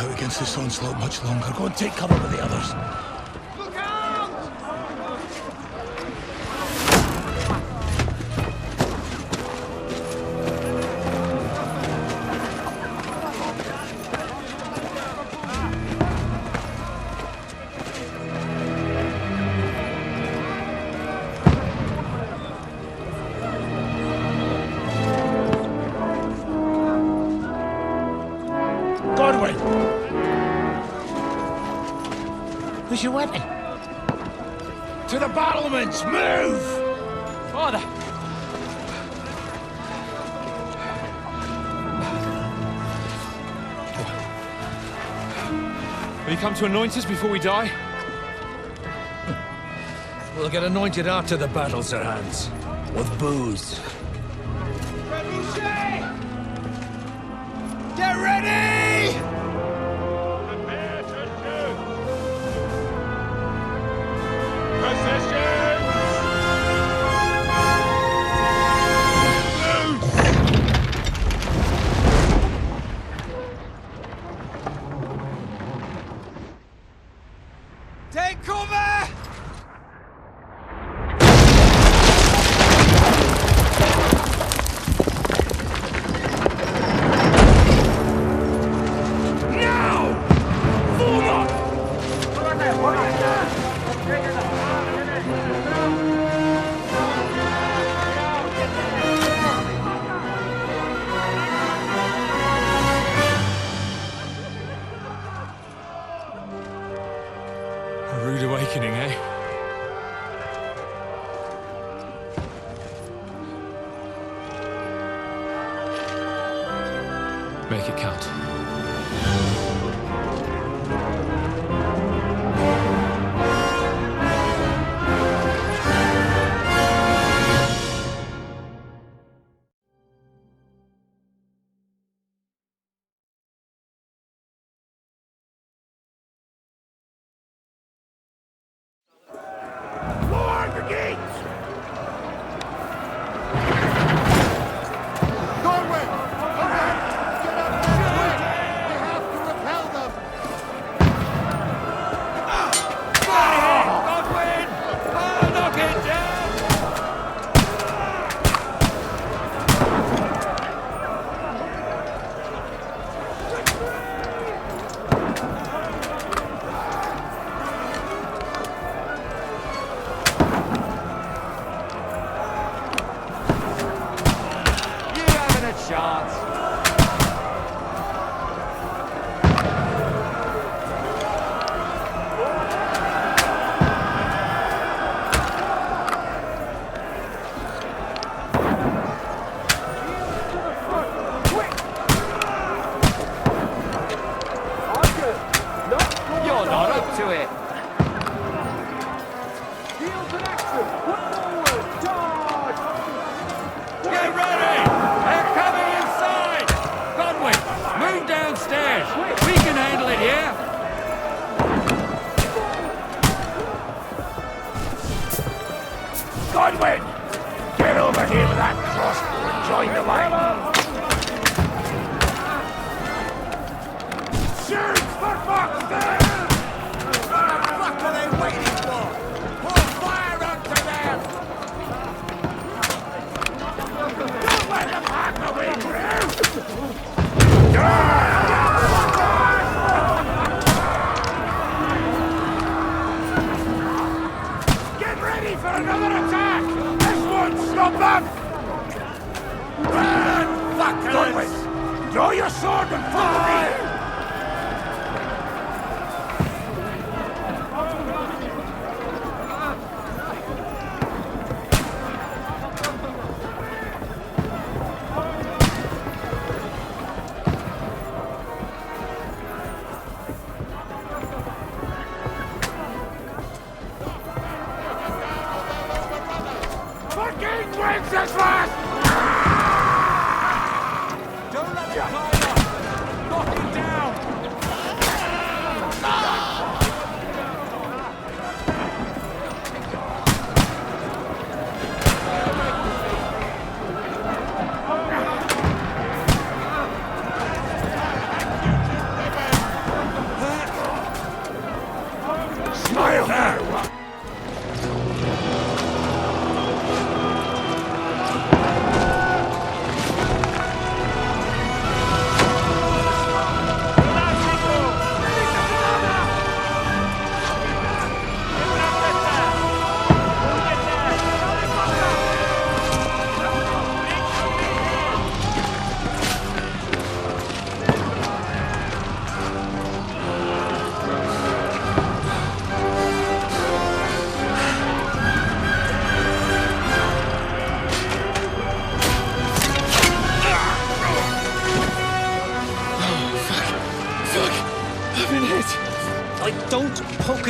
out against this onslaught much longer. Go and take cover with the others. Look out! Who's your weapon? To the battlements! Move! Father! Will you come to anoint us before we die? We'll get anointed after the battles are hands. With booze. Get ready! Prepare to shoot! Positions! Take cover! A rude awakening, eh? Make it count. Lord the gates! Norway! Ahead! Get up there quick! We have to repel them! Godwin! Oh, knock it down! You haven't a chance. You're not up to it. Get ready! They're coming inside! Godwin, move downstairs. We can handle it here. Godwin! Get over here with that crossbow and join the line! Shoot for fuck's sake! What are they waiting for? Pour fire onto them! Don't let them hack the way through! Get ready for another attack! This won't stop them! Run! Fuckers! Godwin, draw your sword and follow me! Fucking Wenceslas! Don't let your guard up. Knock him down.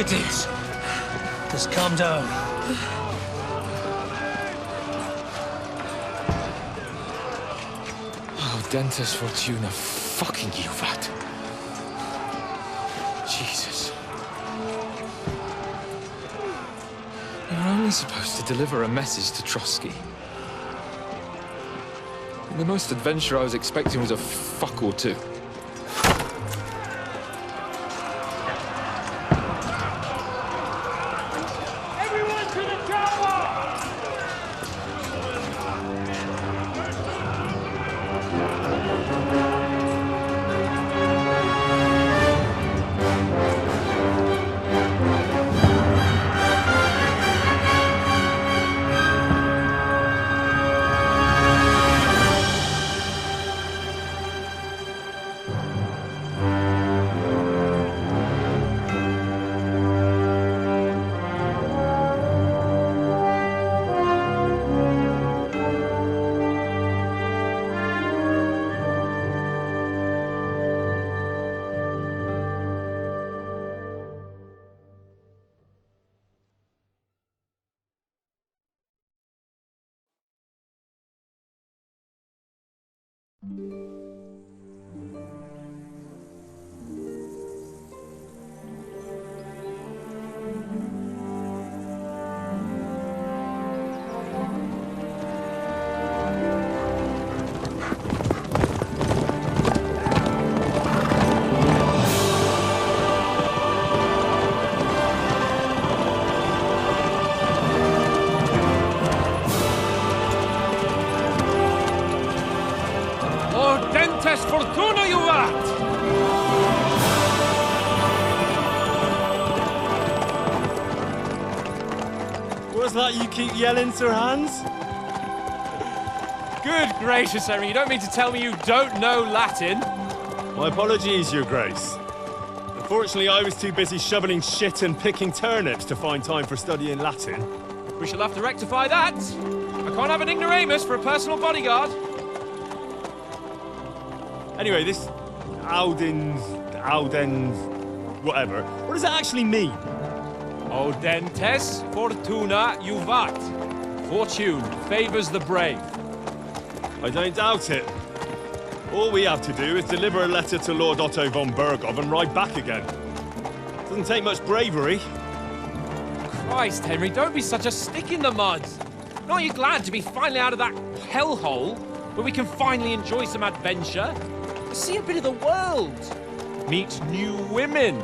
at it. Just calm down. Oh, Dentes Fortuna, fucking Juvat. Jesus. You're only supposed to deliver a message to Trotsky. The most adventure I was expecting was a fuck or two. Everyone to the tower! Dentes Fortuna, Juvat! What's that you keep yelling, Sir Hans? Good gracious, Henry, you don't mean to tell me you don't know Latin? My apologies, Your Grace. Unfortunately, I was too busy shoveling shit and picking turnips to find time for studying Latin. We shall have to rectify that. I can't have an ignoramus for a personal bodyguard. Anyway, this Audens, whatever. What does it actually mean? O Dentes Fortuna Juvat. Fortune favors the brave. I don't doubt it. All we have to do is deliver a letter to Lord Otto von Bergov and ride back again. Doesn't take much bravery. Christ, Henry, don't be such a stick in the mud. Aren't you glad to be finally out of that hellhole where we can finally enjoy some adventure? See a bit of the world, meet new women,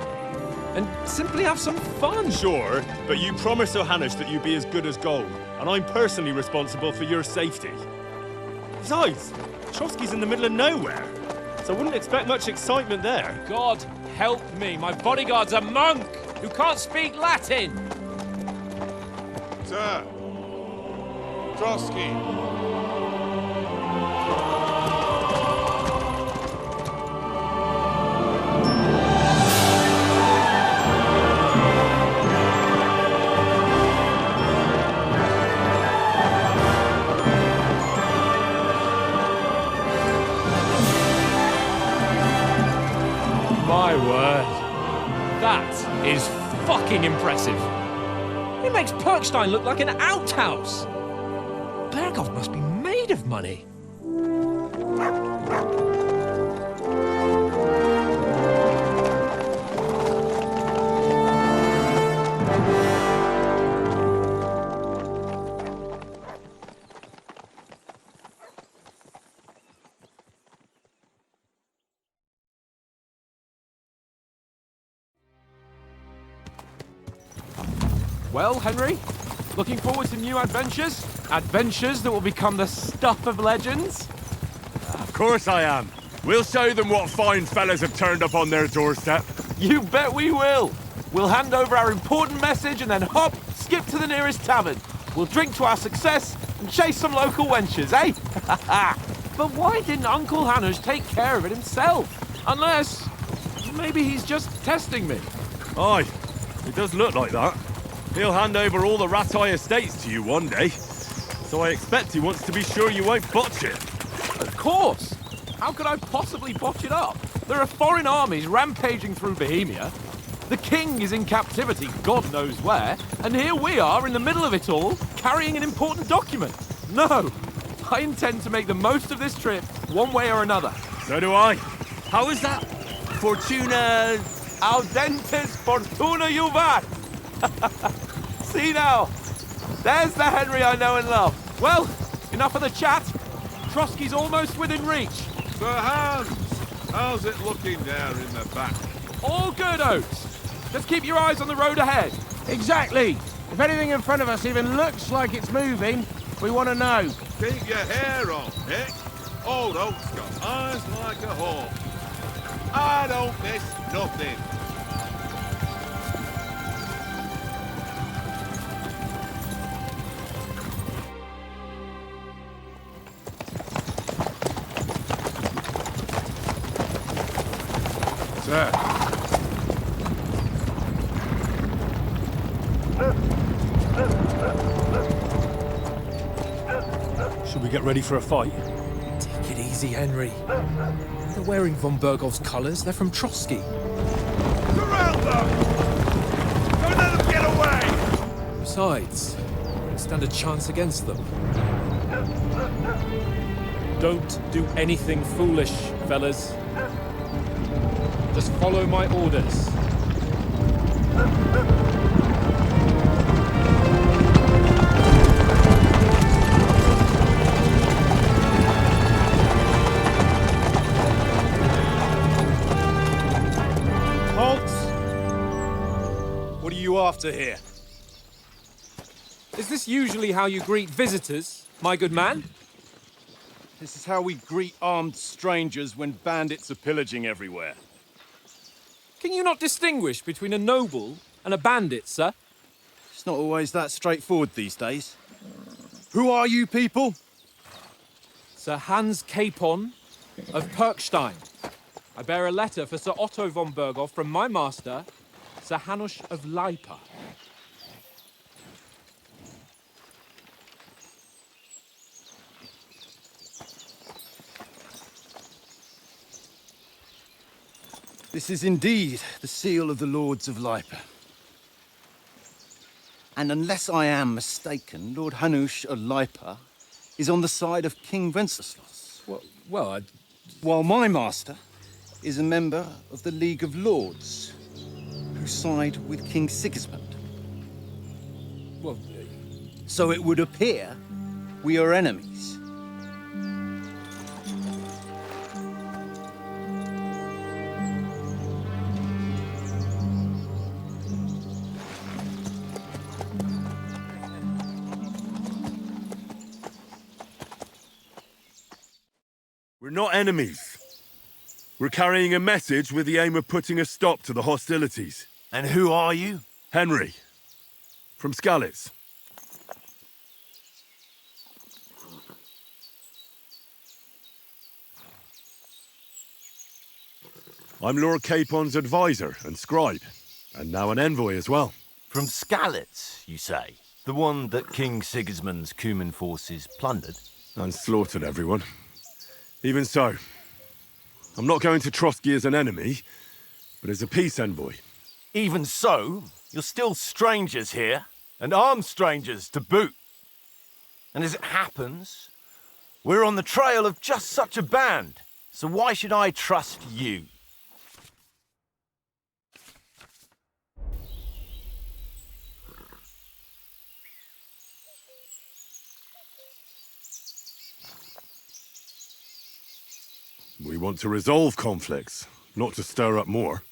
and simply have some fun. Sure, but you promised Johannes that you'd be as good as gold, and I'm personally responsible for your safety. Besides, Trotsky's in the middle of nowhere, so I wouldn't expect much excitement there. God help me, my bodyguard's a monk who can't speak Latin. Sir! Trotsky! My word. That is fucking impressive. It makes Perkstein look like an outhouse. Bergov must be made of money. Well, Henry, looking forward to new adventures? Adventures that will become the stuff of legends? Of course I am. We'll show them what fine fellas have turned up on their doorstep. You bet we will. We'll hand over our important message and then hop, skip to the nearest tavern. We'll drink to our success and chase some local wenches, eh? But why didn't Uncle Hanush take care of it himself? Unless, maybe he's just testing me. Aye, it does look like that. He'll hand over all the Ratai estates to you one day. So I expect he wants to be sure you won't botch it. Of course. How could I possibly botch it up? There are foreign armies rampaging through Bohemia. The king is in captivity, God knows where, and here we are in the middle of it all, carrying an important document. No, I intend to make the most of this trip, one way or another. So do I. How is that? Fortuna... Audentes fortuna juvat! See now, there's the Henry I know and love. Well, enough of the chat. Trotsky's almost within reach. Sir Hans, how's it looking there in the back? All good, Oates. Just keep your eyes on the road ahead. Exactly. If anything in front of us even looks like it's moving, we want to know. Keep your hair on, Nick. Old Oak's got eyes like a hawk. I don't miss nothing. Sir. Should we get ready for a fight? Take it easy, Henry. They're wearing von Bergov's colours. They're from Trotsky. Surround them! Don't let them get away! Besides, we don't stand a chance against them. Don't do anything foolish, fellas. Just follow my orders. What are you after here? Is this usually how you greet visitors, my good man? This is how we greet armed strangers when bandits are pillaging everywhere. Can you not distinguish between a noble and a bandit, sir? It's not always that straightforward these days. Who are you people? Sir Hans Capon of Perkstein. I bear a letter for Sir Otto von Berghoff from my master, Sir Hanush of Lipa. This is indeed the seal of the Lords of Lipa. And unless I am mistaken, Lord Hanush of Lipa is on the side of King Wenceslas. Well, While my master is a member of the League of Lords, who side with King Sigismund. well, So it would appear we are enemies. We're not enemies. We're carrying a message with the aim of putting a stop to the hostilities. And who are you? Henry, from Skalitz. I'm Lord Capon's advisor and scribe, and now an envoy as well. From Skalitz, you say? The one that King Sigismund's Cuman forces plundered? And slaughtered everyone. Even so, I'm not going to Trotsky as an enemy, but as a peace envoy. Even so, you're still strangers here, and armed strangers to boot. And as it happens, we're on the trail of just such a band, so why should I trust you? We want to resolve conflicts, not to stir up more.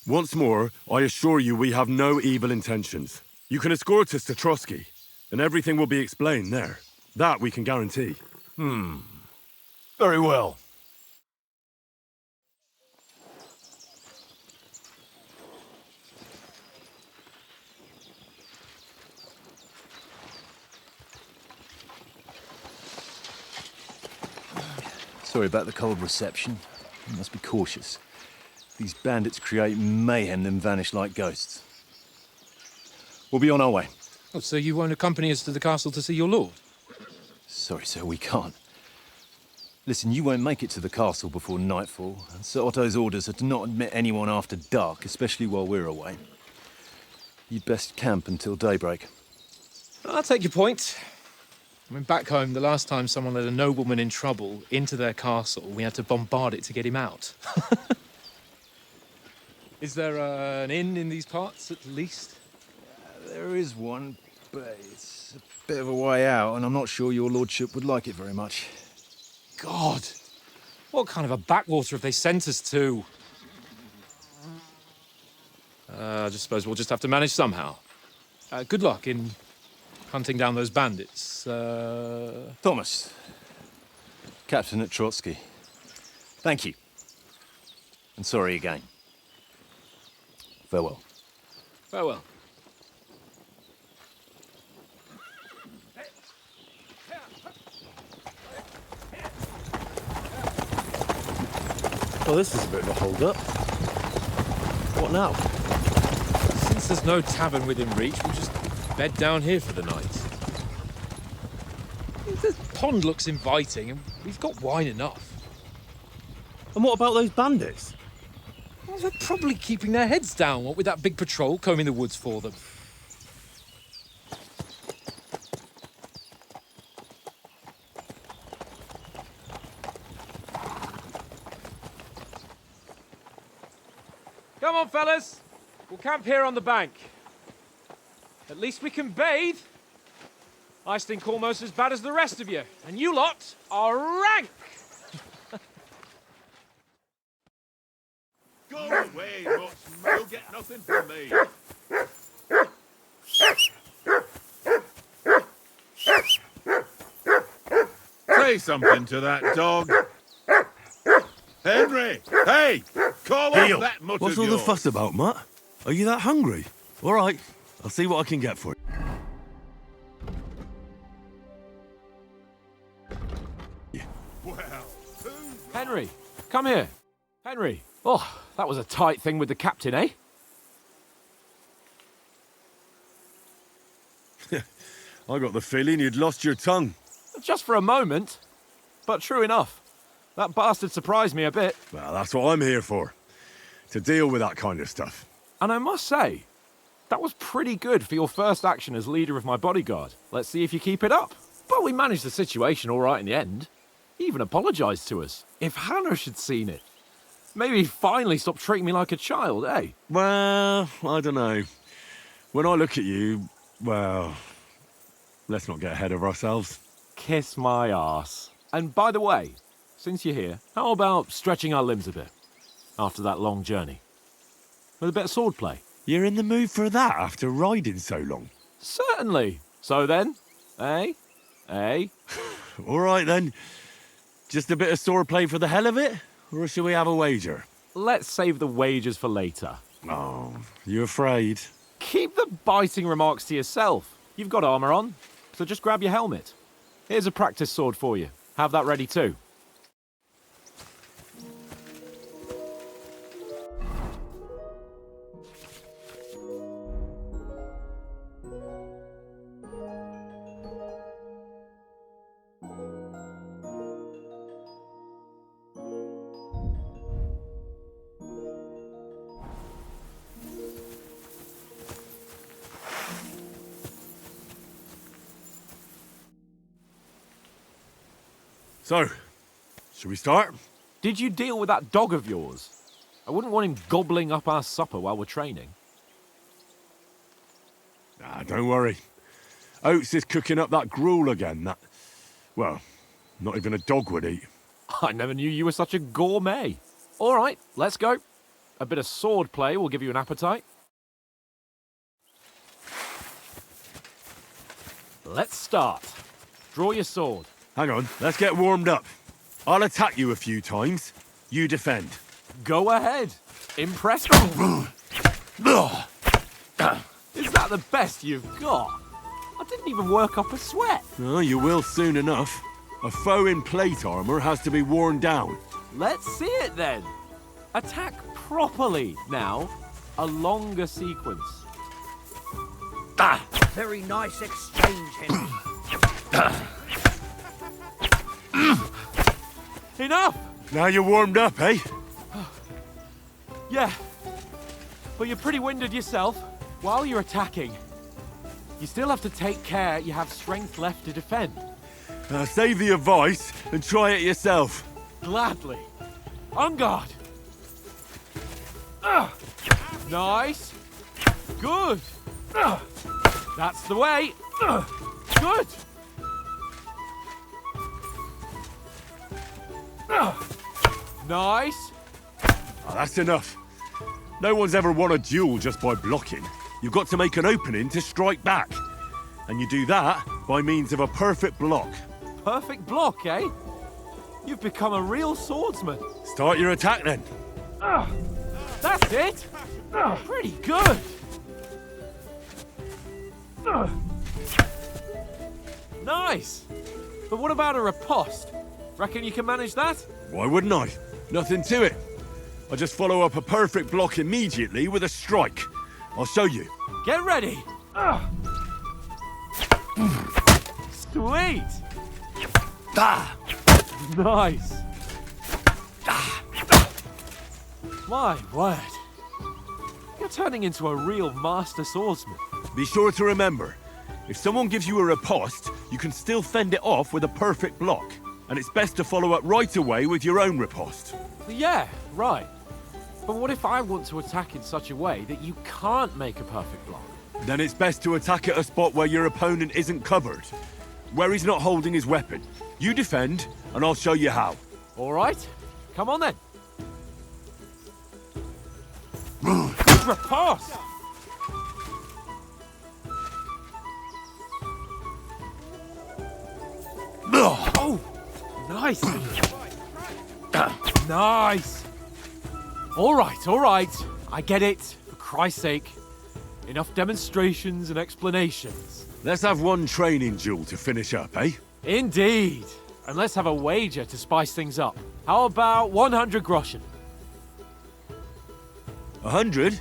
Once more, I assure you we have no evil intentions. You can escort us to Trotsky, and everything will be explained there. That we can guarantee. Very well. Sorry about the cold reception. You must be cautious. These bandits create mayhem, then vanish like ghosts. We'll be on our way. oh, so you won't accompany us to the castle to see your lord? Sorry, sir, we can't. Listen, you won't make it to the castle before nightfall, and Sir Otto's orders are to not admit anyone after dark, especially while we're away. You'd best camp until daybreak. I'll take your point. I mean, back home, the last time someone let a nobleman in trouble into their castle, we had to bombard it to get him out. Is there an inn in these parts, at least? There is one, but it's a bit of a way out, and I'm not sure your lordship would like it very much. God! What kind of a backwater have they sent us to? I just suppose we'll just have to manage somehow. Good luck in hunting down those bandits. Thomas, Captain at Trotsky. Thank you. And sorry again. Farewell. Farewell. Well, this is a bit of a hold-up. What now? Since there's no tavern within reach, we'll just bed down here for the night. The pond looks inviting, and we've got wine enough. And what about those bandits? Well, they're probably keeping their heads down, what with that big patrol combing the woods for them. Come on, fellas. We'll camp here on the bank. At least we can bathe. I stink almost as bad as the rest of you, and you lot are rank. Go away, Dutchman. You'll get nothing from me. Say something to that dog. Henry! Hey! Call off that mutt What's of all the yours. fuss about, Mutt? Are you that hungry? All right, I'll see what I can get for you. Well, Henry, come here. Henry. Oh, that was a tight thing with the captain, eh? I got the feeling you'd lost your tongue. Just for a moment. But true enough. That bastard surprised me a bit. Well, that's what I'm here for. To deal with that kind of stuff. And I must say, that was pretty good for your first action as leader of my bodyguard. Let's see if you keep it up. But we managed the situation all right in the end. He even apologised to us. If Hanosh had seen it, maybe he'd finally stop treating me like a child, eh? Well, I don't know. When I look at you, well, let's not get ahead of ourselves. Kiss my arse. And by the way, since you're here, how about stretching our limbs a bit after that long journey? With a bit of swordplay? You're in the mood for that after riding so long? Certainly. So then, eh? Eh? All right then. Just a bit of swordplay for the hell of it? Or shall we have a wager? Let's save the wagers for later. Oh, you afraid? Keep the biting remarks to yourself. You've got armour on, so just grab your helmet. Here's a practice sword for you. Have that ready too. So, should we start? Did you deal with that dog of yours? I wouldn't want him gobbling up our supper while we're training. Nah, don't worry. Oates is cooking up that gruel again that, well, not even a dog would eat. I never knew you were such a gourmet. All right, let's go. A bit of sword play will give you an appetite. Let's start. Draw your sword. Hang on, let's get warmed up. I'll attack you a few times. You defend. Go ahead. Impress me. Is that the best you've got? I didn't even work up a sweat. Oh, you will soon enough. A foe in plate armor has to be worn down. Let's see it then. Attack properly now. A longer sequence. Very nice exchange, Henry. Enough! Now you're warmed up, eh? Yeah. But you're pretty winded yourself. While you're attacking, you still have to take care you have strength left to defend. Save the advice and try it yourself. Gladly. On guard. Nice. Good. That's the way. Good. Nice. That's enough. No one's ever won a duel just by blocking. You've got to make an opening to strike back. And you do that by means of a perfect block. Perfect block, eh? You've become a real swordsman. Start your attack then. That's it. Pretty good. Nice. But what about a riposte? Reckon you can manage that? Why wouldn't I? Nothing to it. I just follow up a perfect block immediately with a strike. I'll show you. Get ready. Sweet. Nice. My word. You're turning into a real master swordsman. Be sure to remember, if someone gives you a riposte, you can still fend it off with a perfect block. And it's best to follow up right away with your own riposte. Yeah, right. But what if I want to attack in such a way that you can't make a perfect block? Then it's best to attack at a spot where your opponent isn't covered. Where he's not holding his weapon. You defend, and I'll show you how. All right. Come on then. Good riposte. Oh, nice. Nice. All right. I get it. For Christ's sake. Enough demonstrations and explanations. Let's have one training duel to finish up, eh? Indeed. And let's have a wager to spice things up. How about 100 groschen? 100?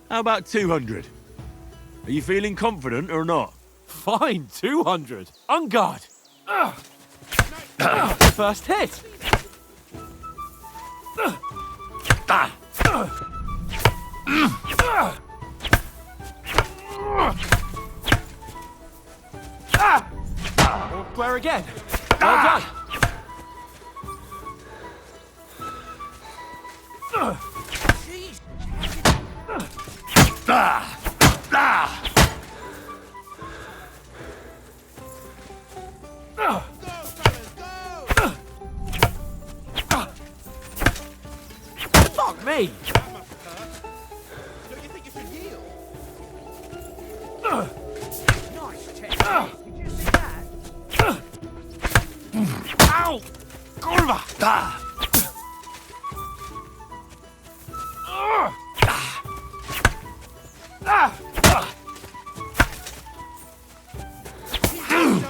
How about 200? Are you feeling confident or not? Fine, 200. On guard. First hit. All square again. Well done. Fuck me. Don't you think you should yield? Nice technique. Did you see that? Ow! Kurwa!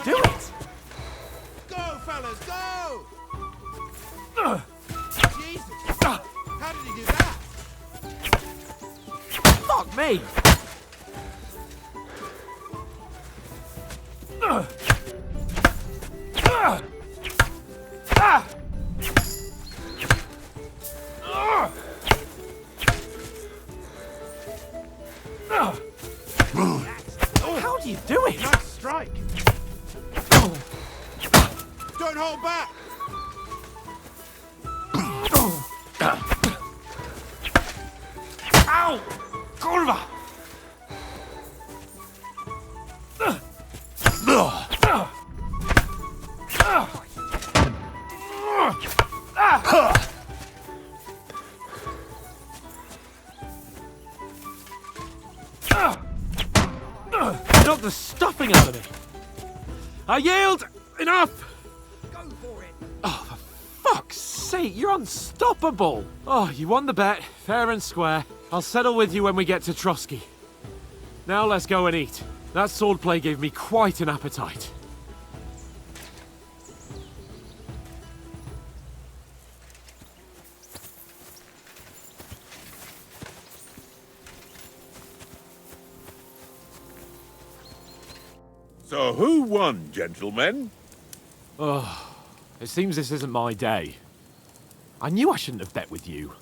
Do it! Go, fellas, go! Jesus! How did he do that? Fuck me! How do you do it? Nice strike! Don't hold back! Ow! Kurwa! Knock the stuffing out of me. I yield. Enough. Go for it. Oh, for fuck's sake, you're unstoppable. Oh, you won the bet, fair and square. I'll settle with you when we get to Trotsky. Now let's go and eat. That swordplay gave me quite an appetite. So who won, gentlemen? It seems this isn't my day. I knew I shouldn't have bet with you.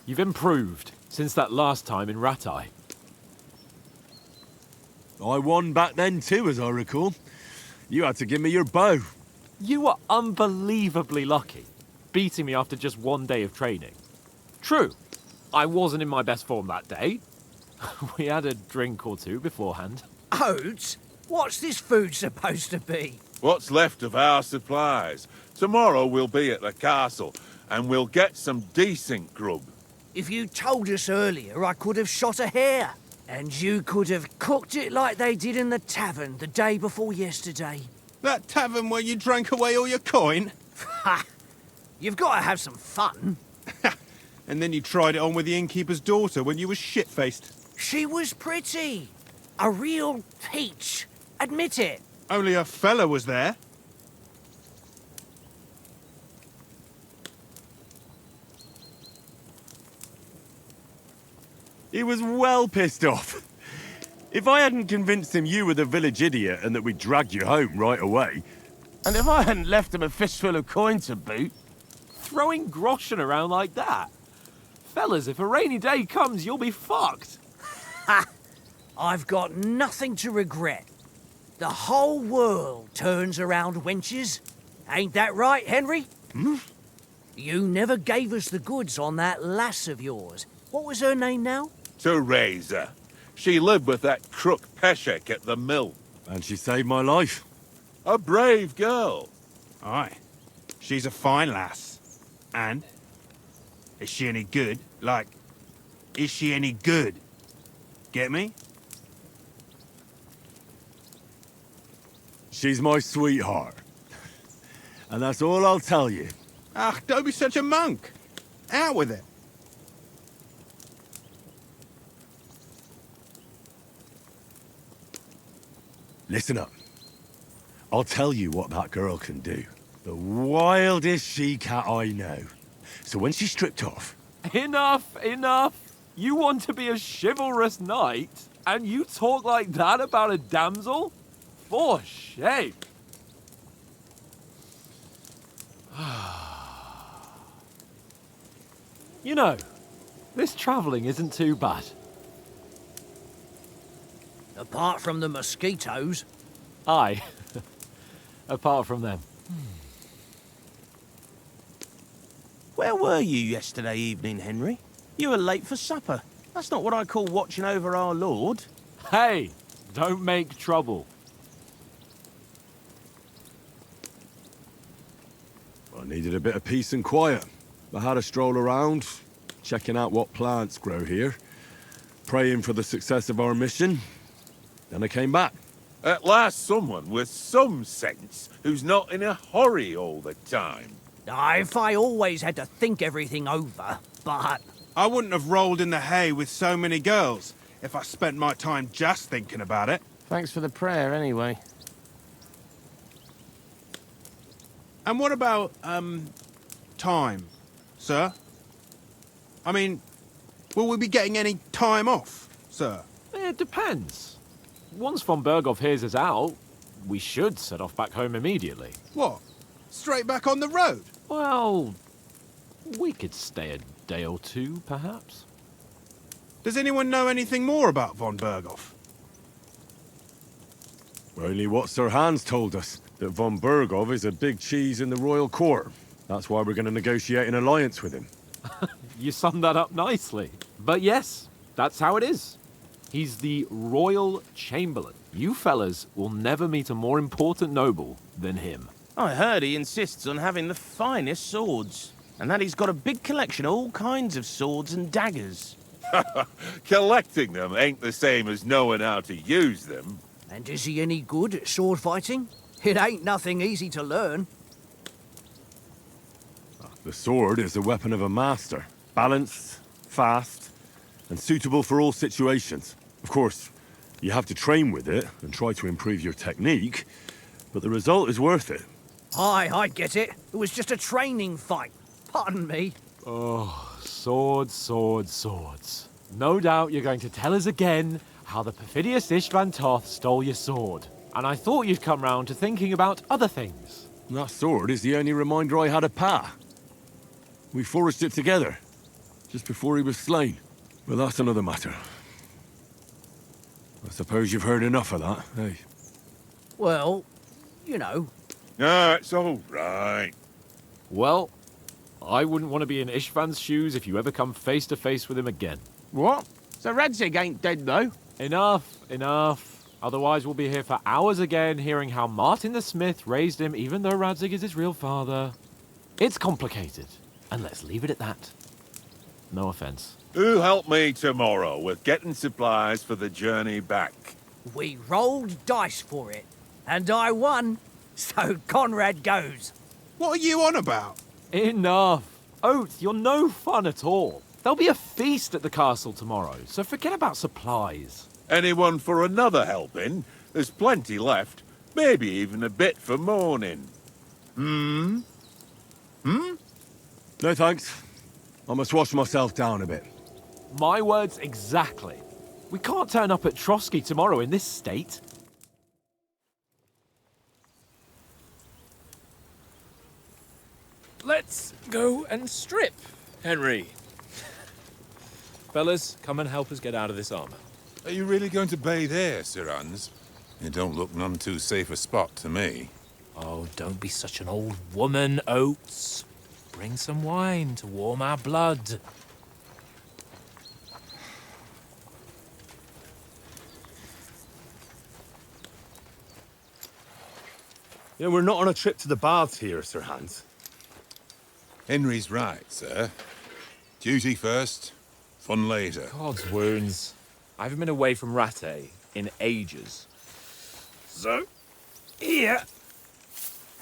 You've improved since that last time in Ratai. I won back then too, as I recall. You had to give me your bow. You were unbelievably lucky, beating me after just one day of training. True, I wasn't in my best form that day. We had a drink or two beforehand. Oats? What's this food supposed to be? What's left of our supplies. Tomorrow we'll be at the castle, and we'll get some decent grub. If you told us earlier, I could have shot a hare. And you could have cooked it like they did in the tavern the day before yesterday. That tavern where you drank away all your coin? Ha! You've got to have some fun. And then you tried it on with the innkeeper's daughter when you were shit-faced. She was pretty. A real peach. Admit it. Only a fella was there. He was well pissed off. If I hadn't convinced him you were the village idiot and that we'd drag you home right away... And if I hadn't left him a fistful of coin to boot... Throwing groschen around like that? Fellas, if a rainy day comes, you'll be fucked. Ha! I've got nothing to regret. The whole world turns around wenches. Ain't that right, Henry? Hmm? You never gave us the goods on that lass of yours. What was her name now? Teresa. She lived with that crook Peshek at the mill. And she saved my life. A brave girl. Aye. She's a fine lass. And? Is she any good? Like, is she any good? Get me? She's my sweetheart. And that's all I'll tell you. Ah, don't be such a monk. Out with it. Listen up. I'll tell you what that girl can do. The wildest she-cat I know. So when she's stripped off... Enough, enough. You want to be a chivalrous knight, and you talk like that about a damsel? For shame. You know, this travelling isn't too bad. Apart from the mosquitoes. Aye. Apart from them. Where were you yesterday evening, Henry? You were late for supper. That's not what I call watching over our lord. Hey, don't make trouble. I needed a bit of peace and quiet. I had a stroll around, checking out what plants grow here, praying for the success of our mission. Then I came back. At last someone with some sense who's not in a hurry all the time. If I always had to think everything over, but... I wouldn't have rolled in the hay with so many girls if I spent my time just thinking about it. Thanks for the prayer, anyway. And what about, time, sir? I mean, will we be getting any time off, sir? It depends. Once von Berghoff hears us out, we should set off back home immediately. What? Straight back on the road? Well, we could stay a day or two, perhaps. Does anyone know anything more about von Berghoff? Only what Sir Hans told us, that von Berghoff is a big cheese in the royal court. That's why we're going to negotiate an alliance with him. You summed that up nicely. But yes, that's how it is. He's the Royal Chamberlain. You fellas will never meet a more important noble than him. I heard he insists on having the finest swords, and that he's got a big collection of all kinds of swords and daggers. Collecting them ain't the same as knowing how to use them. And is he any good at sword fighting? It ain't nothing easy to learn. The sword is the weapon of a master. Balanced, fast, and suitable for all situations. Of course, you have to train with it and try to improve your technique, but the result is worth it. Aye, I get it. It was just a training fight. Pardon me. Oh, swords, swords, swords. No doubt you're going to tell us again how the perfidious Istvan Toth stole your sword. And I thought you'd come round to thinking about other things. That sword is the only reminder I had of Pa. We forged it together, just before he was slain. But that's another matter. I suppose you've heard enough of that, eh? Well, you know. No, it's all right. Well, I wouldn't want to be in Ishvan's shoes if you ever come face to face with him again. What? So Radzig ain't dead, though? Enough. Otherwise, we'll be here for hours again, hearing how Martin the Smith raised him, even though Radzig is his real father. It's complicated, and let's leave it at that. No offense. Who help me tomorrow with getting supplies for the journey back? We rolled dice for it, and I won. So Conrad goes. What are you on about? Enough. Oath, you're no fun at all. There'll be a feast at the castle tomorrow, so forget about supplies. Anyone for another helping? There's plenty left. Maybe even a bit for morning. No thanks. I must wash myself down a bit. My words exactly. We can't turn up at Trotsky tomorrow in this state. Let's go and strip, Henry. Fellas, come and help us get out of this armor. Are you really going to bathe here, Sir Hans? It don't look none too safe a spot to me. Oh, don't be such an old woman, Oates. Bring some wine to warm our blood. Yeah, we're not on a trip to the baths here, Sir Hans. Henry's right, sir. Duty first, fun later. God's wounds. I haven't been away from Rattay in ages. So, here,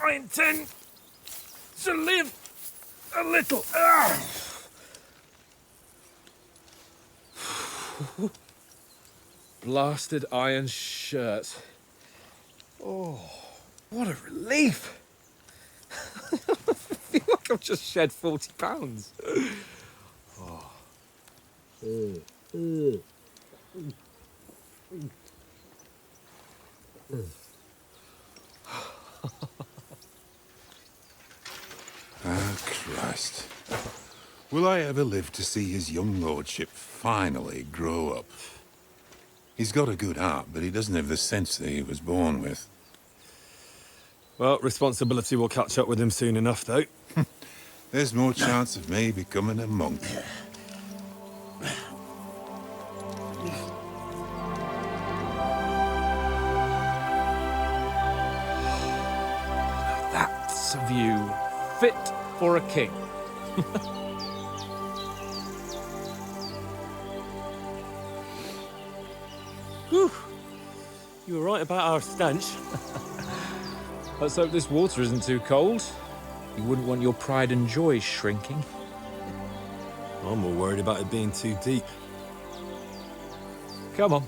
I intend to live a little. Blasted iron shirt. Oh, what a relief. I feel like I've just shed 40 pounds. Ah, Christ. Will I ever live to see his young lordship finally grow up? He's got a good heart, but he doesn't have the sense that he was born with. Well, responsibility will catch up with him soon enough, though. There's more chance of me becoming a monk. That's a view fit for a king. Whew. You were right about our stench. Let's hope this water isn't too cold. You wouldn't want your pride and joy shrinking. I'm more worried about it being too deep. Come on.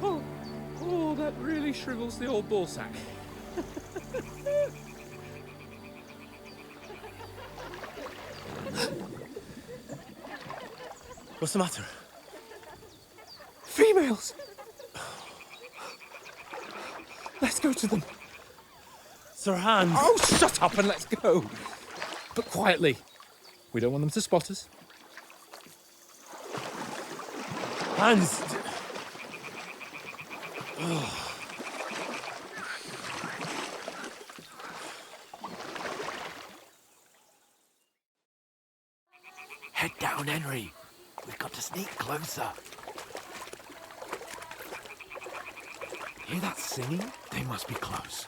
Oh, that really shrivels the old ballsack. What's the matter? Females! Let's go to them. Sir Hans! Oh, shut up and let's go. But quietly. We don't want them to spot us. Hans! Head down, Henry. We've got to sneak closer. Hear that singing? They must be close.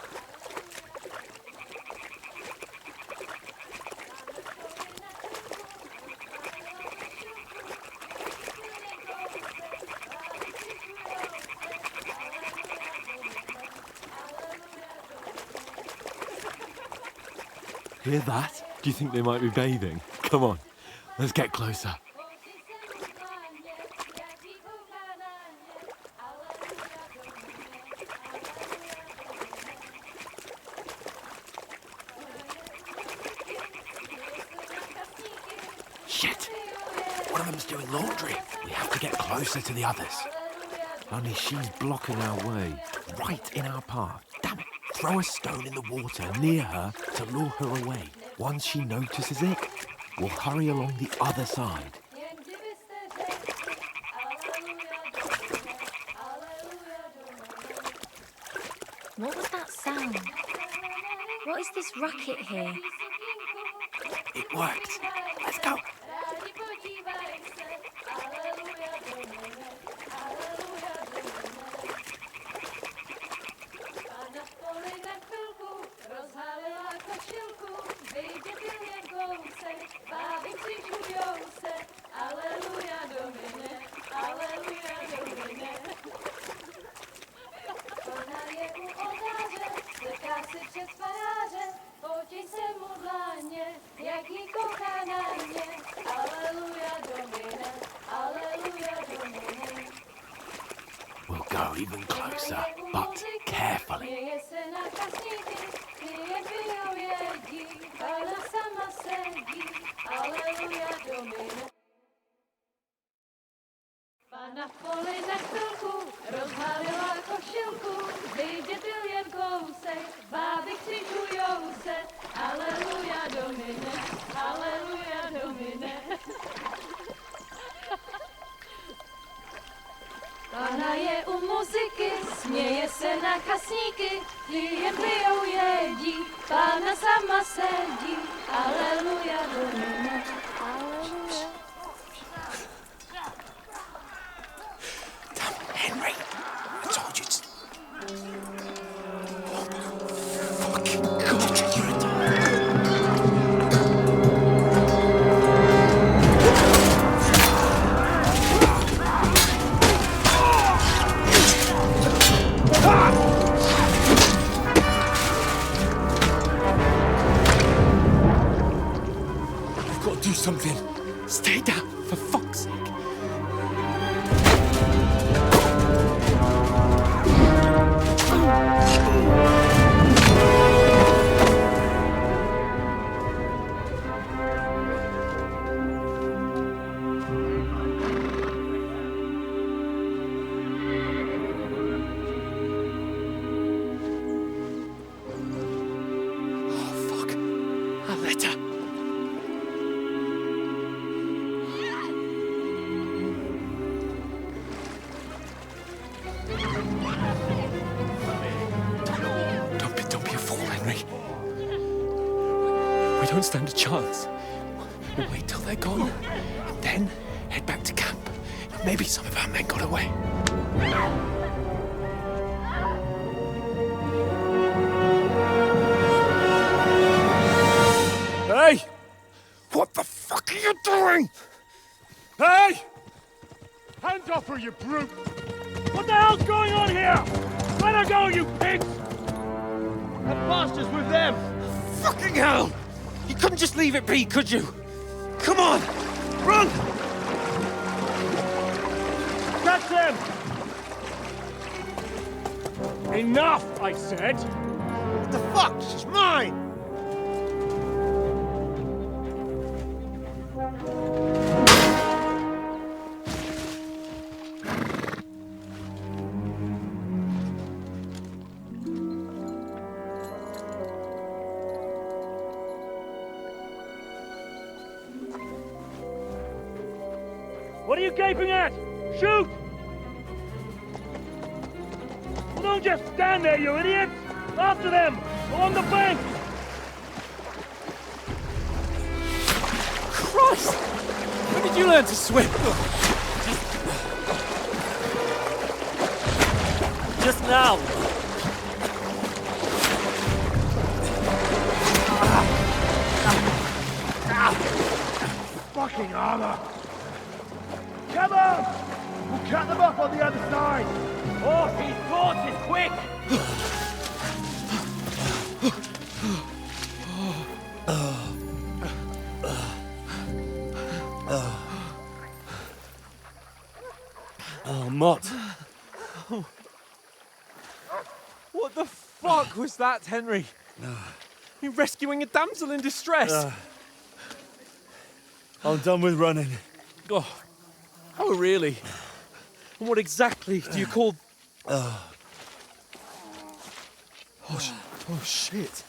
Hear that? Do you think they might be bathing? Come on, let's get closer. Shit! One of them's doing laundry. We have to get closer to the others. Only she's blocking our way, right in our path. Damn it! Throw a stone in the water near her to lure her away. Once she notices it, we'll hurry along the other side. What was that sound? What is this racket here? It worked. Let's go. We'll go even closer, but carefully. Pana v poli na chvilku rozhalila košilku, vidět byl jen kousek, báby křižujou se, aleluja Domine, aleluja Domine. Pana je u muziky, směje se na kasníky, klienty ją jedí, Pána sama sedí, aleluja Domine, aleluja. Henry, I told you to... Oh, fucking God, you're a dog. I've got to do something. Stay down, for fuck's sake. We don't stand a chance. We'll wait till they're gone, and then head back to camp. Maybe some of our men got away. Hey! What the fuck are you doing? Hey! Hands off her, you brute! What the hell's going on here? Let her go, you pigs! That bastard's with them! Fucking hell! You couldn't just leave it be, could you? Come on! Run! Catch them! Enough, I said! What the fuck? She's mine! What are you gaping at? Shoot! Well, don't just stand there, you idiots! After them! Along the bank! Christ! When did you learn to swim? Just now! Fucking armor! Come on! We'll cut them off on the other side! Off his horses, quick! Oh, Mott. What the fuck was that, Henry? You rescuing a damsel in distress? I'm done with running. Oh, really? And what exactly do you call... Oh, shit.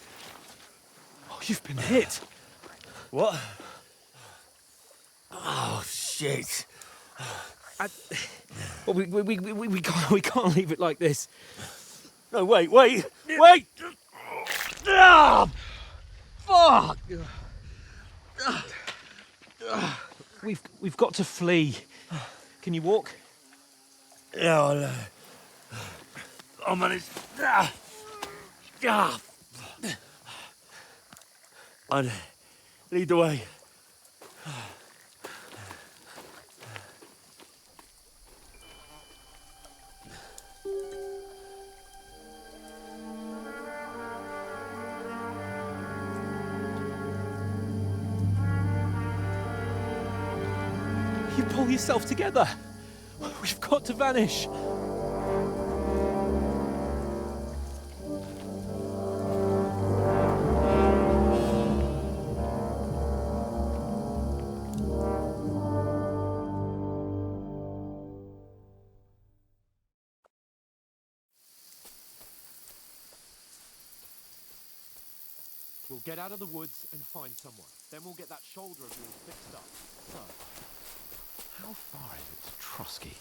Oh, you've been hit. What? Oh, shit. Well, we can't leave it like this. No, wait! Ah, fuck! We've got to flee. Can you walk? Yeah, I'll manage. I'd lead the way. You pull yourself together. We've got to vanish. We'll get out of the woods and find someone. Then we'll get that shoulder of yours fixed up. So, how far is it to Trusky?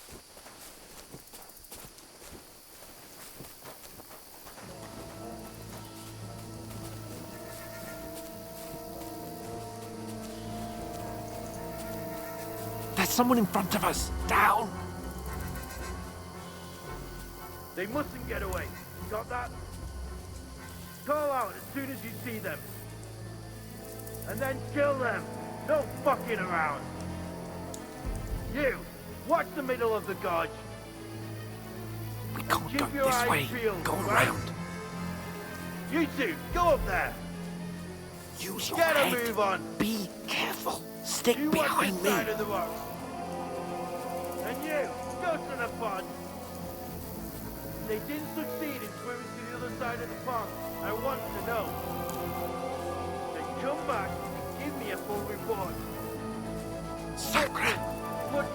There's someone in front of us! Down! They mustn't get away. Got that? Call out as soon as you see them. And then kill them. No fucking around. You, watch the middle of the gorge. We can't Keep go your this eyes way. peeled, Go right? around. You two, go up there. Use your Get a head. move on. Be careful. Stick You watch behind this me. side of the rocks. And you, go to the pond. They didn't succeed in swimming to the other side of the pond. I want to know. Then come back and give me a full report. Sacre!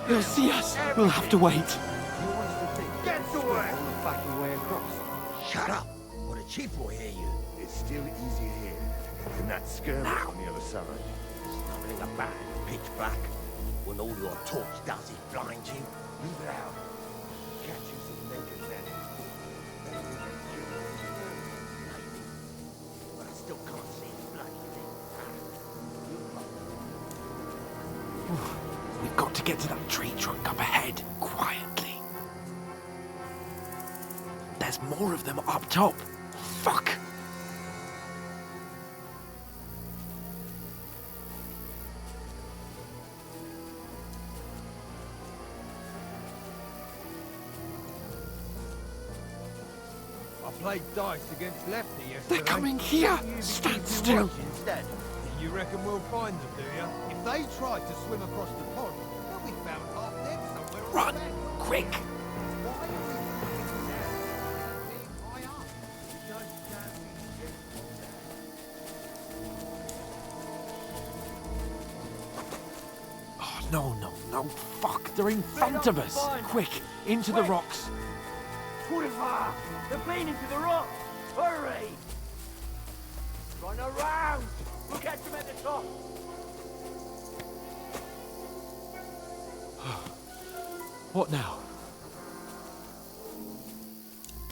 He'll see us. We'll have to wait. Get to work! Backing way across. Shut up, or the chief will hear you. It's still easier here than that skirmish on the other side. There's nothing about pitch black. When all your torch does is blind you. Leave it out. Catch you some naked men. But I still can't see his bloody thing. We've got to get to that tree trunk up ahead, quietly. There's more of them up top. Fuck! I played dice against Lefty yesterday. They're coming here! Stand still! Instead. You reckon we'll find them, do you? If they try to swim across the pond, they'll be found half dead somewhere. Run! Quick! Oh, no, fuck! They're in front of us! Quick, into the rocks! Quiver! They're playing into the rocks! Hurry! Run around! We'll catch them at the top! What now?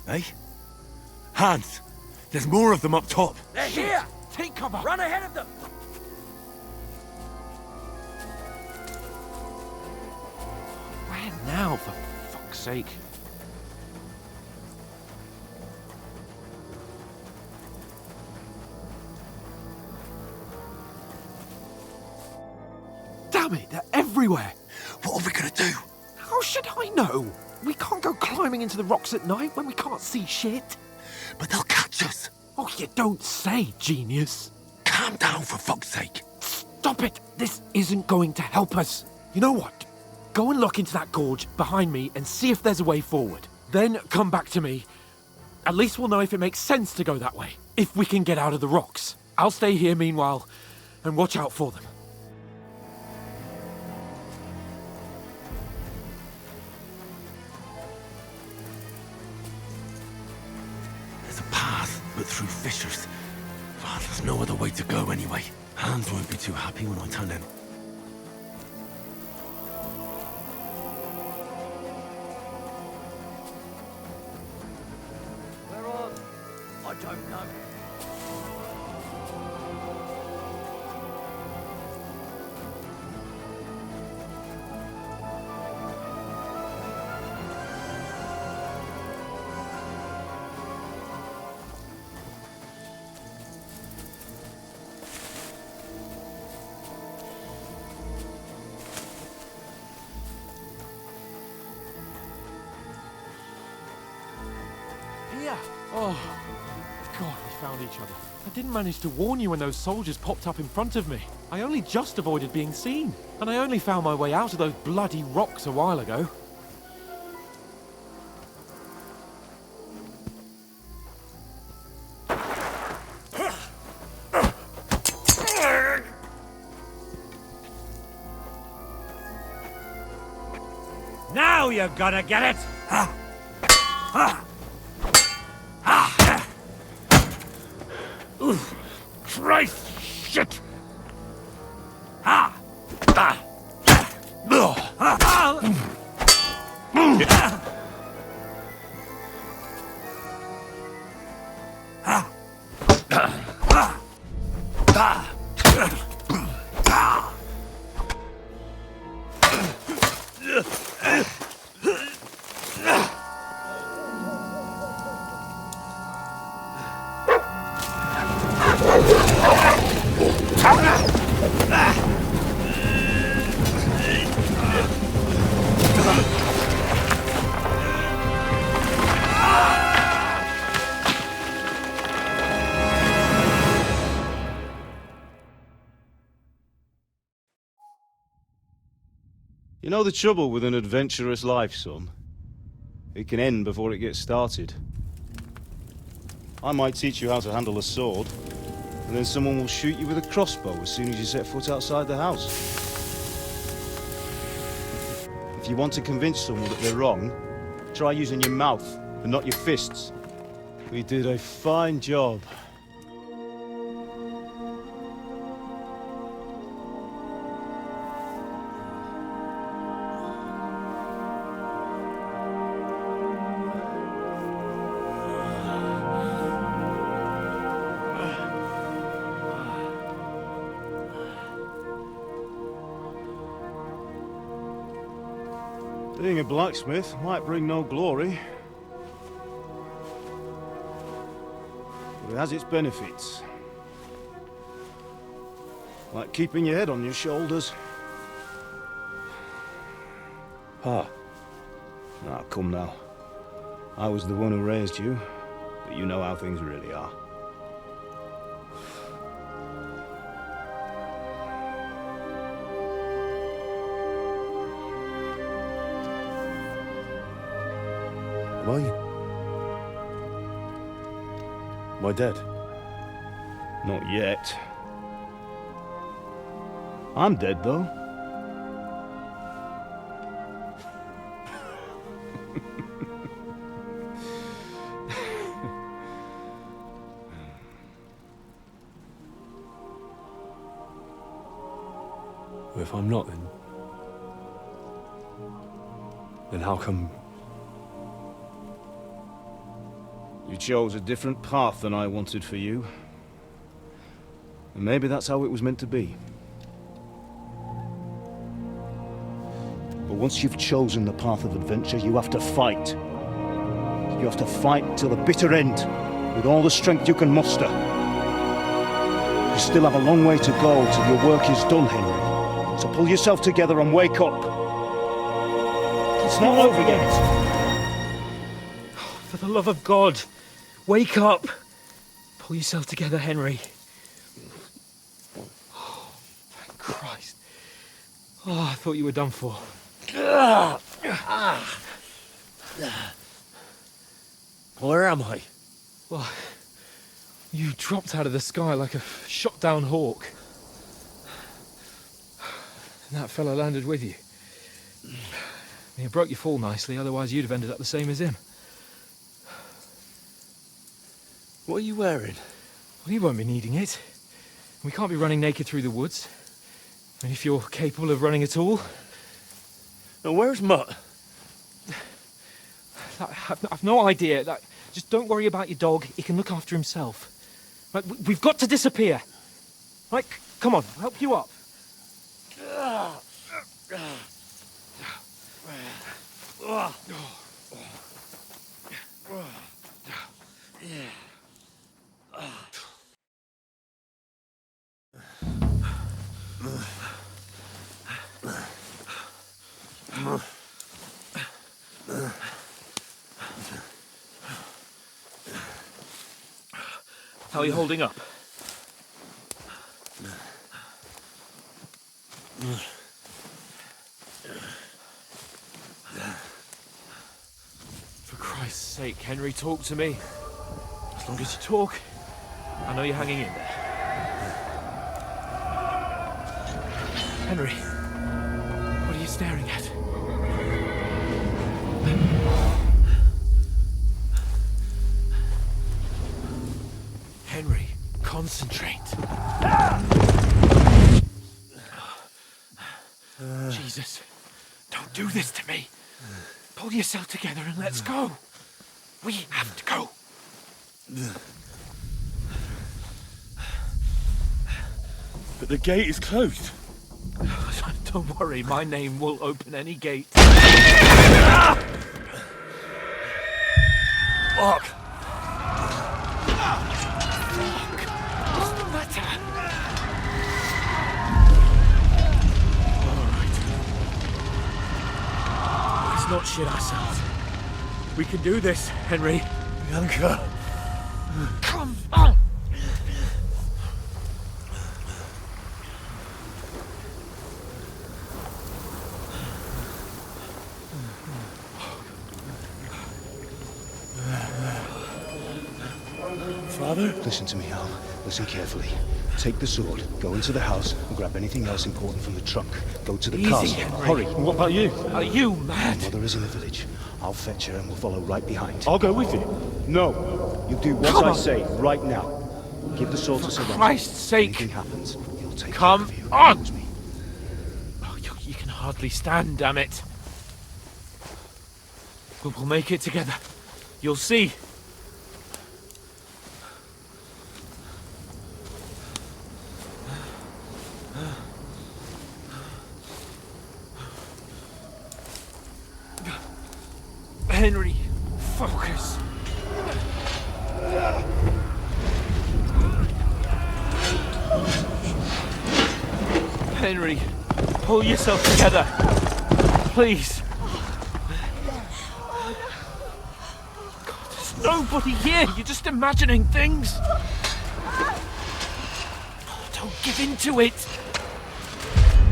Hey? Hans! There's more of them up top! They're here! Take cover! Run ahead of them! Where now, for fuck's sake? Damn it, they're everywhere! What are we gonna do? How should I know? We can't go climbing into the rocks at night when we can't see shit. But they'll catch us! Oh, you don't say, genius. Calm down, for fuck's sake! Stop it! This isn't going to help us. You know what? Go and look into that gorge behind me and see if there's a way forward. Then come back to me. At least we'll know if it makes sense to go that way. If we can get out of the rocks. I'll stay here meanwhile and watch out for them. but through fissures. Ah, there's no other way to go anyway. Hans won't be too happy when I tell him. Where are they? I don't know. Here! Oh, God, we found each other. I didn't manage to warn you when those soldiers popped up in front of me. I only just avoided being seen. And I only found my way out of those bloody rocks a while ago. Now you're gonna get it! Christ! Shit! You know the trouble with an adventurous life, son? It can end before it gets started. I might teach you how to handle a sword, and then someone will shoot you with a crossbow as soon as you set foot outside the house. If you want to convince someone that they're wrong, try using your mouth and not your fists. We did a fine job. Being a blacksmith might bring no glory, but it has its benefits. Like keeping your head on your shoulders. Pa. Ah, come now. I was the one who raised you, but you know how things really are. Am I dead? Not yet. I'm dead, though. Well, if I'm not, then how come... You chose a different path than I wanted for you. And maybe that's how it was meant to be. But once you've chosen the path of adventure, you have to fight. You have to fight till the bitter end, with all the strength you can muster. You still have a long way to go till your work is done, Henry. So pull yourself together and wake up. It's not over yet. For the love of God, wake up! Pull yourself together, Henry. Oh, thank Christ. Oh, I thought you were done for. Where am I? Well, you dropped out of the sky like a shot-down hawk. And that fella landed with you. He broke your fall nicely, otherwise you'd have ended up the same as him. What are you wearing? Well, you won't be needing it. We can't be running naked through the woods. And if you're capable of running at all... And where's Mutt? I've no idea. Just don't worry about your dog. He can look after himself. Right, we've got to disappear. Right, come on, I'll help you up. How are you holding up? For Christ's sake, Henry, talk to me. As long as you talk, I know you're hanging in there. Henry, what are you staring at? Henry, concentrate. Jesus, don't do this to me. Pull yourself together and let's go. We have to go. But the gate is closed. Don't worry, my name will open any gate. Fuck! What's the matter? Let's not shit ourselves. We can do this, Henry. Bianca. Come on! Father? Listen to me, Al. Listen carefully. Take the sword, go into the house, and grab anything else important from the trunk. Go to the Easy, castle. Henry. Hurry. What about you? Are you mad? My mother is in the village. I'll fetch her and we'll follow right behind. I'll go with you. No. You do what I say right now. Give the sword to Sir Roger. Christ's sake! Anything happens, he'll take Come care of you. on! Promise me. Oh, you can hardly stand, damn it. We'll make it together. You'll see. Henry, focus. Henry, pull yourself together. Please. God, there's nobody here. You're just imagining things. Don't give in to it.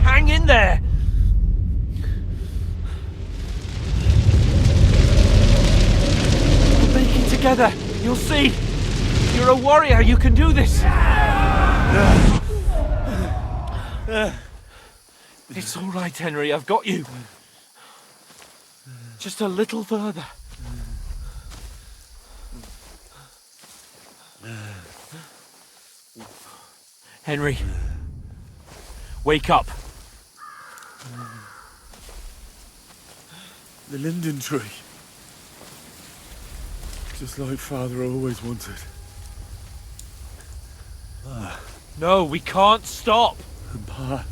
Hang in there. We'll make it together. You'll see. You're a warrior. You can do this. It's all right, Henry. I've got you. Just a little further. Henry, wake up. The linden tree. Just like Father always wanted. No, we can't stop. And Pa.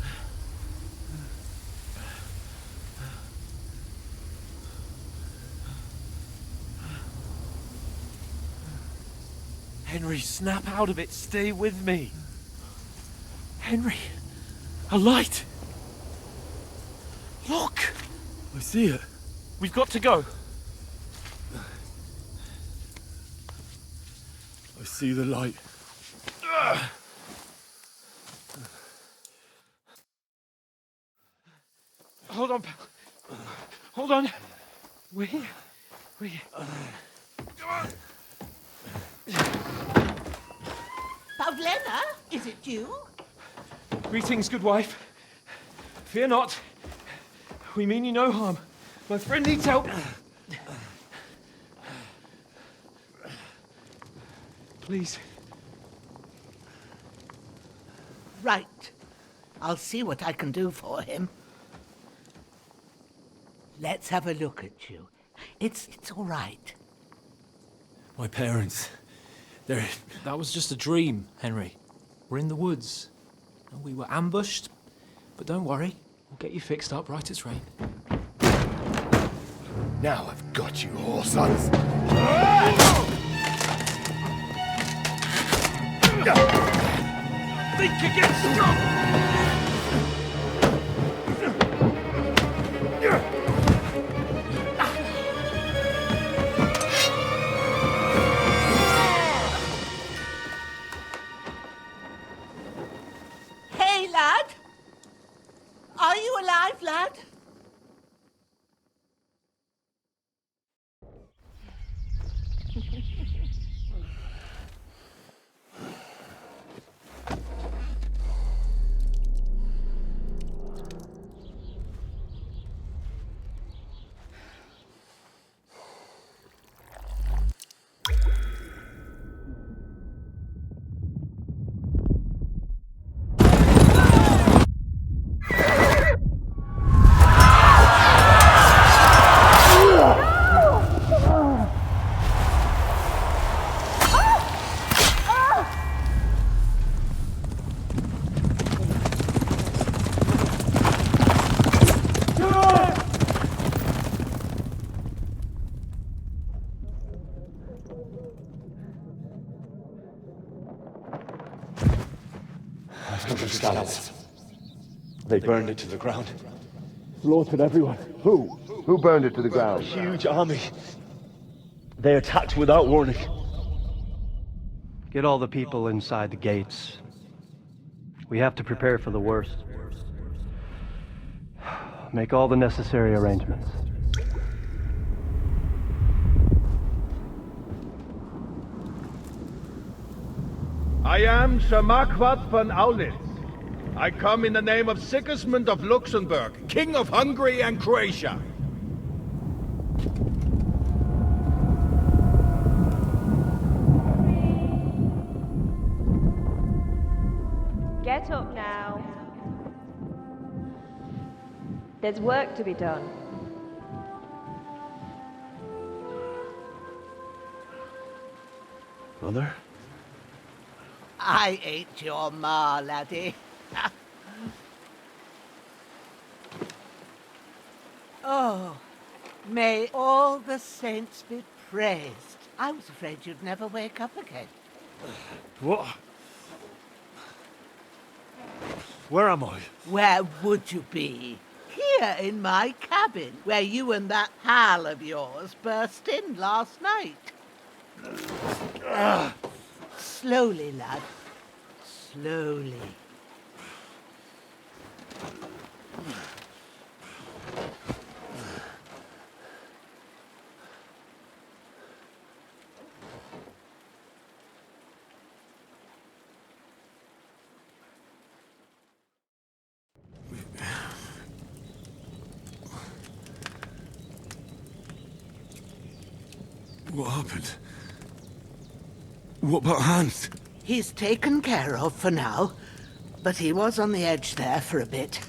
Henry, snap out of it. Stay with me. Henry, a light. Look. I see it. We've got to go. I see the light. Hold on, pal. Hold on. We're here. We're here. Come on. Pavlena, is it you? Greetings, good wife. Fear not. We mean you no harm. My friend needs help. Please. Right. I'll see what I can do for him. Let's have a look at you. It's all right. My parents. They're... That was just a dream, Henry. We're in the woods. We were ambushed, but don't worry. We'll get you fixed up right as rain. Now I've got you, whore sons. Think against strong! Hey, lad! Are you alive, lad? Scallops. They burned it to the ground. Slaughtered everyone. Who? Who burned it to the ground? A huge army. They attacked without warning. Get all the people inside the gates. We have to prepare for the worst. Make all the necessary arrangements. I am Sir Marquardt von Aulitz. I come in the name of Sigismund of Luxembourg, King of Hungary and Croatia. Get up now. There's work to be done. Mother? I ain't your ma, laddie. Oh, may all the saints be praised. I was afraid you'd never wake up again. What? Where am I? Where would you be? Here in my cabin, where you and that pal of yours burst in last night. Slowly, lad. Slowly. What happened? What about Hans? He's taken care of for now, but he was on the edge there for a bit.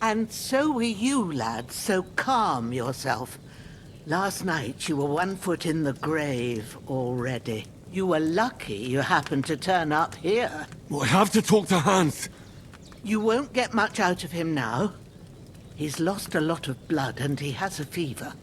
And so were you, lad, so calm yourself. Last night you were 1 foot in the grave already. You were lucky you happened to turn up here. Well, I have to talk to Hans. You won't get much out of him now. He's lost a lot of blood and he has a fever.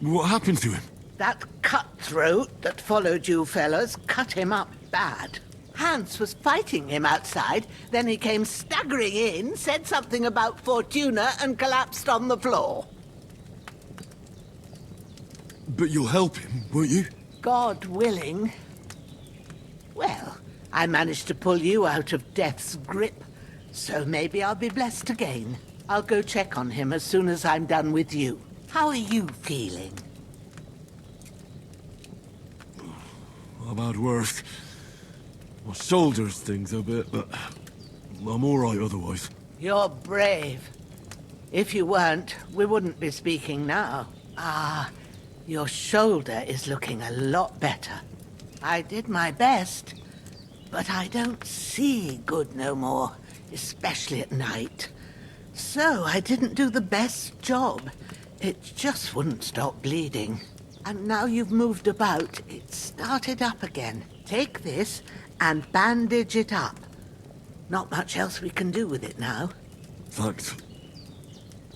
What happened to him? That cutthroat that followed you fellas cut him up bad. Hans was fighting him outside, then he came staggering in, said something about Fortuna, and collapsed on the floor. But you'll help him, won't you? God willing. Well, I managed to pull you out of death's grip, so maybe I'll be blessed again. I'll go check on him as soon as I'm done with you. How are you feeling? I've had worse. My shoulder stings a bit, but I'm all right otherwise. You're brave. If you weren't, we wouldn't be speaking now. Ah, your shoulder is looking a lot better. I did my best, but I don't see good no more, especially at night. So I didn't do the best job. It just wouldn't stop bleeding. And now you've moved about, it started up again. Take this and bandage it up. Not much else we can do with it now. Thanks.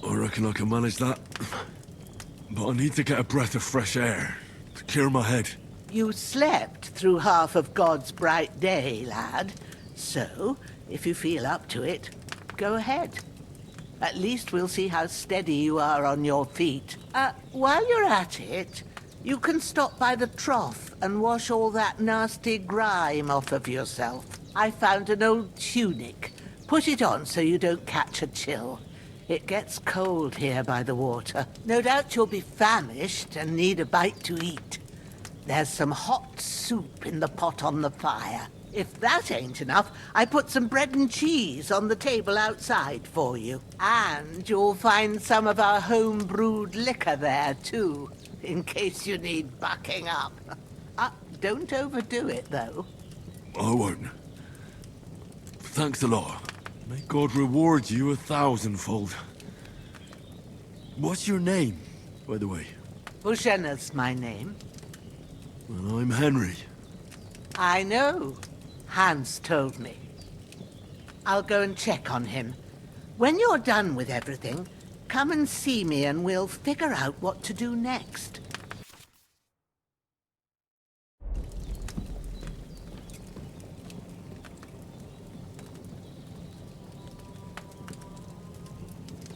I reckon I can manage that. But I need to get a breath of fresh air to clear my head. You slept through half of God's bright day, lad. So, if you feel up to it, go ahead. At least we'll see how steady you are on your feet. While you're at it, you can stop by the trough and wash all that nasty grime off of yourself. I found an old tunic. Put it on so you don't catch a chill. It gets cold here by the water. No doubt you'll be famished and need a bite to eat. There's some hot soup in the pot on the fire. If that ain't enough, I put some bread and cheese on the table outside for you. And you'll find some of our home-brewed liquor there, too, in case you need bucking up. Don't overdo it, though. I won't. Thanks a lot. May God reward you 1,000-fold. What's your name, by the way? Bushenna's my name. Well, I'm Henry. I know. Hans told me. I'll go and check on him. When you're done with everything, come and see me and we'll figure out what to do next.